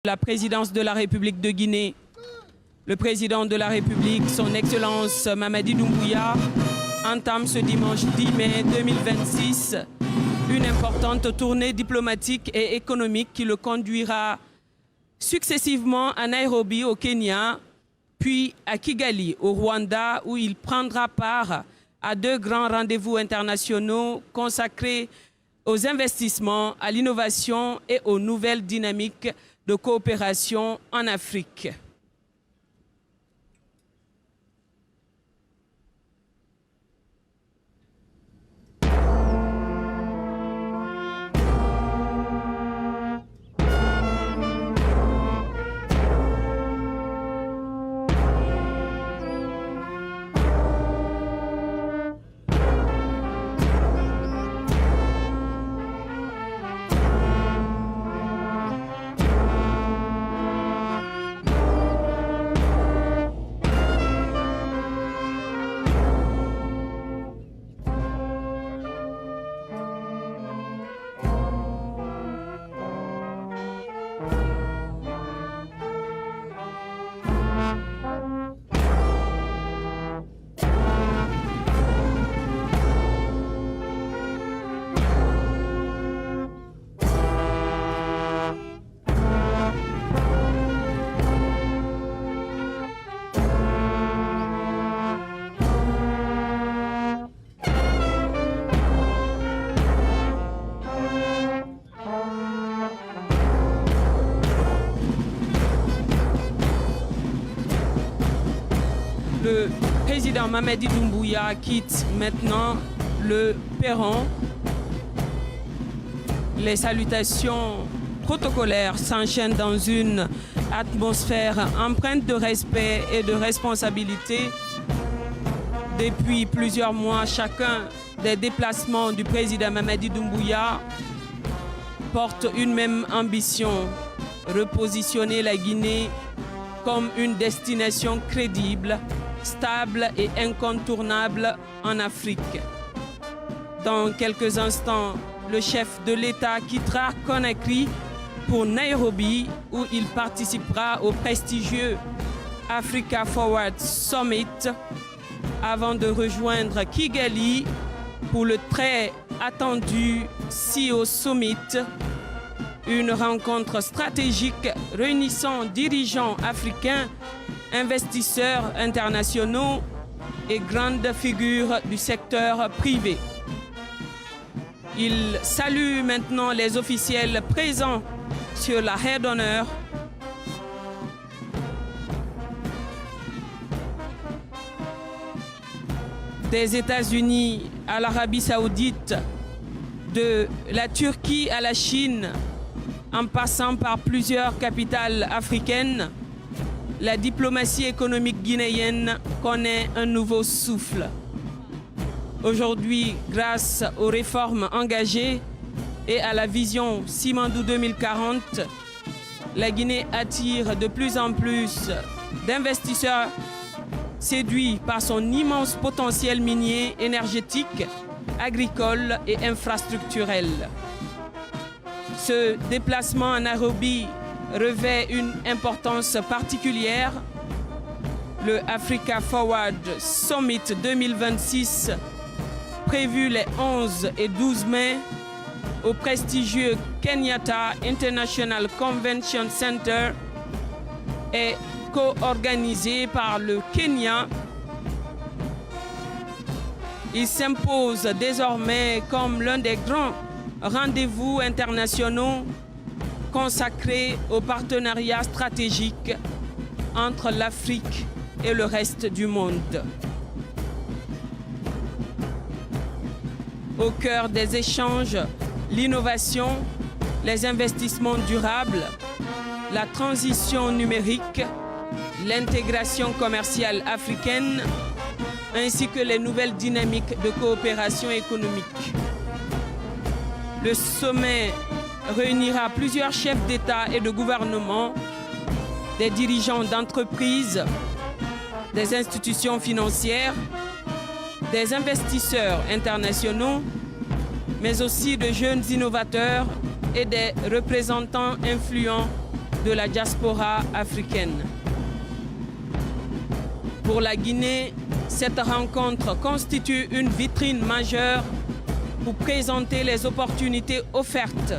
La présidence de la République de Guinée, le président de la République, son Excellence Mamadi Doumbouya, entame ce dimanche 10 mai 2026 une importante tournée diplomatique et économique qui le conduira successivement à Nairobi au Kenya, puis à Kigali au Rwanda, où il prendra part à 2 grands rendez-vous internationaux consacrés aux investissements, à l'innovation et aux nouvelles dynamiques de coopération en Afrique. Le président Mamadi Doumbouya quitte maintenant le perron. Les salutations protocolaires s'enchaînent dans une atmosphère empreinte de respect et de responsabilité. Depuis plusieurs mois, chacun des déplacements du président Mamadi Doumbouya porte une même ambition: repositionner la Guinée comme une destination crédible, stable et incontournable en Afrique. Dans quelques instants, le chef de l'État quittera Conakry pour Nairobi, où il participera au prestigieux Africa Forward Summit, avant de rejoindre Kigali pour le très attendu CEO Summit, une rencontre stratégique réunissant dirigeants africains, investisseurs internationaux et grandes figures du secteur privé. Il salue maintenant les officiels présents sur la haie d'honneur. Des États-Unis à l'Arabie Saoudite, de la Turquie à la Chine, en passant par plusieurs capitales africaines, la diplomatie économique guinéenne connaît un nouveau souffle. Aujourd'hui, grâce aux réformes engagées et à la vision Simandou 2040, la Guinée attire de plus en plus d'investisseurs séduits par son immense potentiel minier, énergétique, agricole et infrastructurel. Ce déplacement à Nairobi revêt une importance particulière. Le Africa Forward Summit 2026, prévu les 11 et 12 mai au prestigieux Kenyatta International Convention Center, est co-organisé par le Kenya. Il s'impose désormais comme l'un des grands rendez-vous internationaux consacrés au partenariat stratégique entre l'Afrique et le reste du monde. Au cœur des échanges, l'innovation, les investissements durables, la transition numérique, l'intégration commerciale africaine, ainsi que les nouvelles dynamiques de coopération économique. Le sommet réunira plusieurs chefs d'État et de gouvernement, des dirigeants d'entreprises, des institutions financières, des investisseurs internationaux, mais aussi de jeunes innovateurs et des représentants influents de la diaspora africaine. Pour la Guinée, cette rencontre constitue une vitrine majeure pour présenter les opportunités offertes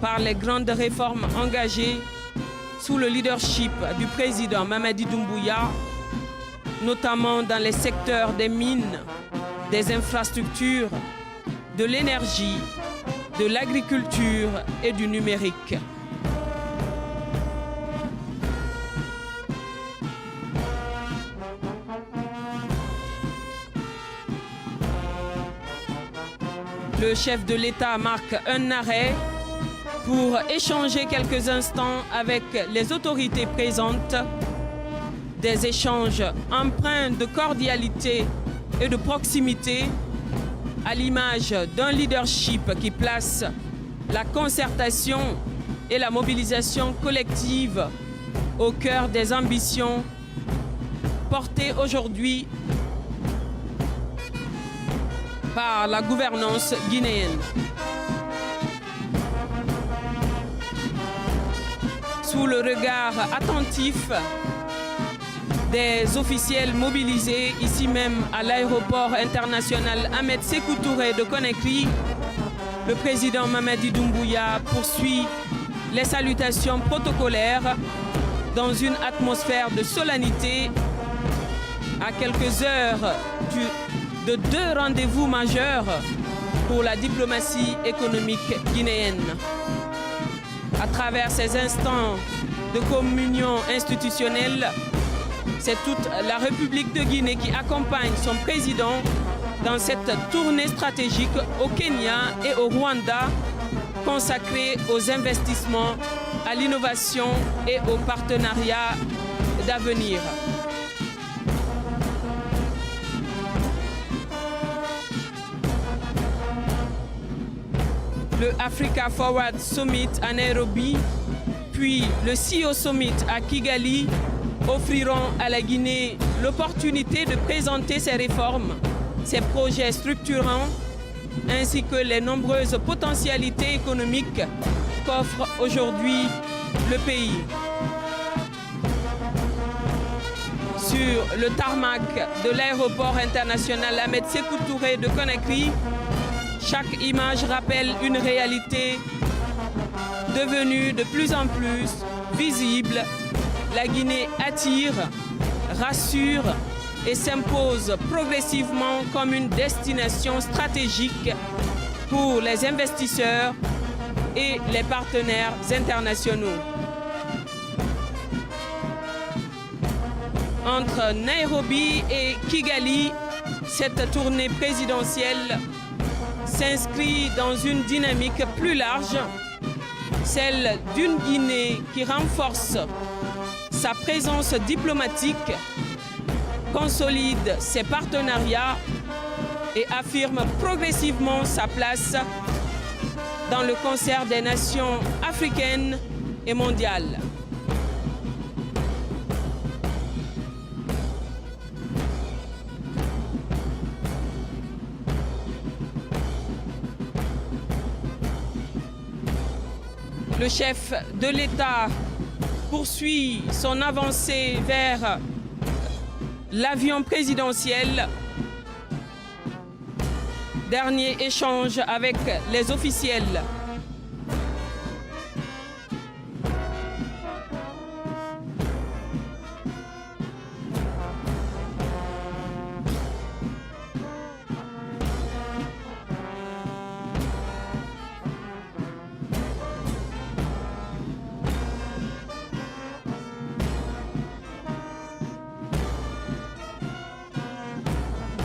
par les grandes réformes engagées sous le leadership du président Mamadi Doumbouya, notamment dans les secteurs des mines, des infrastructures, de l'énergie, de l'agriculture et du numérique. Le chef de l'État marque un arrêt pour échanger quelques instants avec les autorités présentes, des échanges empreints de cordialité et de proximité, à l'image d'un leadership qui place la concertation et la mobilisation collective au cœur des ambitions portées aujourd'hui par la gouvernance guinéenne. Sous le regard attentif des officiels mobilisés ici même à l'aéroport international Ahmed Sékou Touré de Conakry, le président Mamadi Doumbouya poursuit les salutations protocolaires dans une atmosphère de solennité à quelques heures de deux rendez-vous majeurs pour la diplomatie économique guinéenne. À travers ces instants de communion institutionnelle, c'est toute la République de Guinée qui accompagne son président dans cette tournée stratégique au Kenya et au Rwanda consacrée aux investissements, à l'innovation et aux partenariats d'avenir. Le Africa Forward Summit à Nairobi, puis le CEO Summit à Kigali offriront à la Guinée l'opportunité de présenter ses réformes, ses projets structurants, ainsi que les nombreuses potentialités économiques qu'offre aujourd'hui le pays. Sur le tarmac de l'aéroport international Ahmed Sékou Touré de Conakry, chaque image rappelle une réalité devenue de plus en plus visible. La Guinée attire, rassure et s'impose progressivement comme une destination stratégique pour les investisseurs et les partenaires internationaux. Entre Nairobi et Kigali, cette tournée présidentielle s'inscrit dans une dynamique plus large, celle d'une Guinée qui renforce sa présence diplomatique, consolide ses partenariats et affirme progressivement sa place dans le concert des nations africaines et mondiales. Le chef de l'État poursuit son avancée vers l'avion présidentiel. Dernier échange avec les officiels.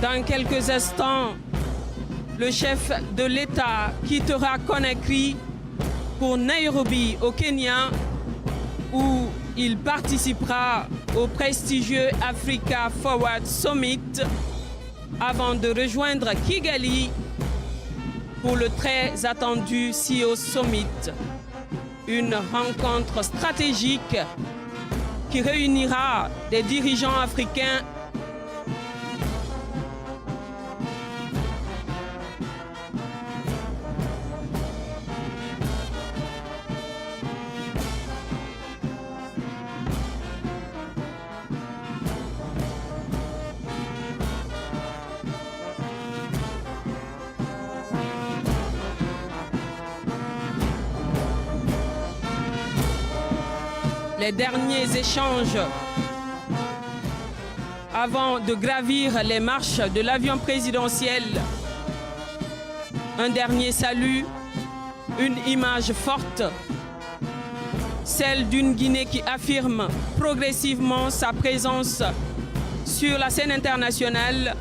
Dans quelques instants, le chef de l'État quittera Conakry pour Nairobi au Kenya, où il participera au prestigieux Africa Forward Summit avant de rejoindre Kigali pour le très attendu CEO Summit, une rencontre stratégique qui réunira des dirigeants africains les derniers échanges avant de gravir les marches de l'avion présidentiel. Un dernier salut, une image forte, celle d'une Guinée qui affirme progressivement sa présence sur la scène internationale,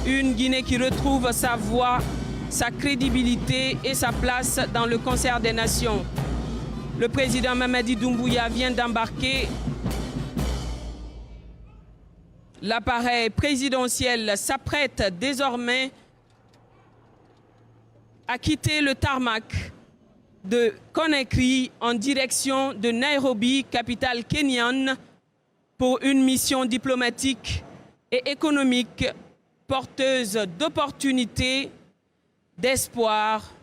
une Guinée qui retrouve sa voix, sa crédibilité et sa place dans le concert des nations. Le président Mamadi Doumbouya vient d'embarquer. L'appareil présidentiel s'apprête désormais à quitter le tarmac de Conakry en direction de Nairobi, capitale kenyane, pour une mission diplomatique et économique porteuse d'opportunités, d'espoir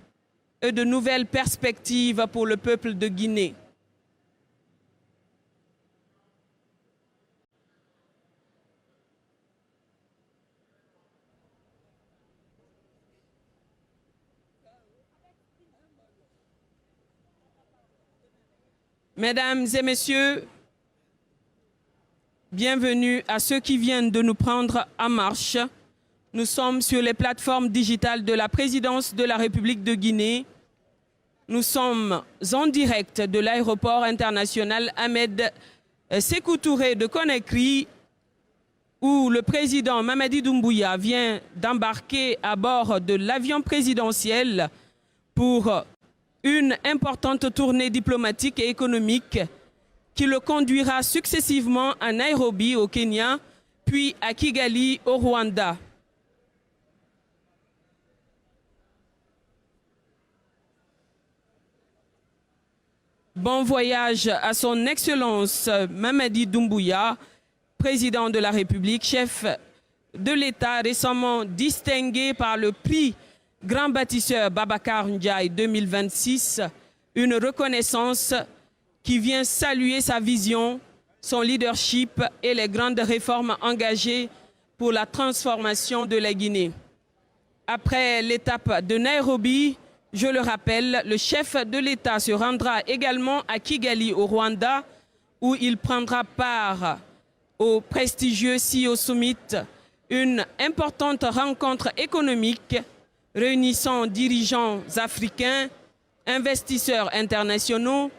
et de nouvelles perspectives pour le peuple de Guinée. Mesdames et messieurs, bienvenue à ceux qui viennent de nous prendre en marche. Nous sommes sur les plateformes digitales de la présidence de la République de Guinée. Nous sommes en direct de l'aéroport international Ahmed Sékou Touré de Conakry, où le président Mamadi Doumbouya vient d'embarquer à bord de l'avion présidentiel pour une importante tournée diplomatique et économique qui le conduira successivement à Nairobi au Kenya, puis à Kigali au Rwanda. Bon voyage à son Excellence Mamadi Doumbouya, président de la République, chef de l'État récemment distingué par le prix Grand Bâtisseur Babacar Ndiaye 2026, une reconnaissance qui vient saluer sa vision, son leadership et les grandes réformes engagées pour la transformation de la Guinée. Après l'étape de Nairobi, je le rappelle, le chef de l'État se rendra également à Kigali au Rwanda, où il prendra part au prestigieux CEO Summit, une importante rencontre économique réunissant dirigeants africains, investisseurs internationaux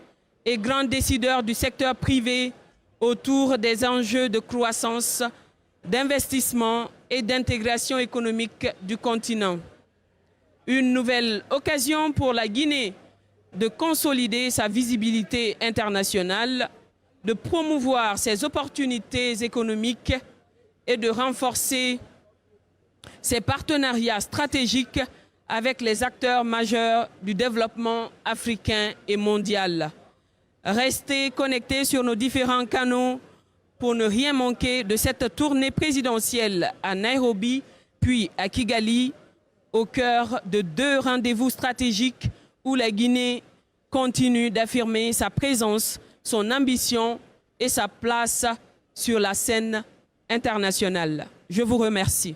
et grands décideurs du secteur privé autour des enjeux de croissance, d'investissement et d'intégration économique du continent. Une nouvelle occasion pour la Guinée de consolider sa visibilité internationale, de promouvoir ses opportunités économiques et de renforcer ses partenariats stratégiques avec les acteurs majeurs du développement africain et mondial. Restez connectés sur nos différents canaux pour ne rien manquer de cette tournée présidentielle à Nairobi, puis à Kigali, au cœur de deux rendez-vous stratégiques où la Guinée continue d'affirmer sa présence, son ambition et sa place sur la scène internationale. Je vous remercie.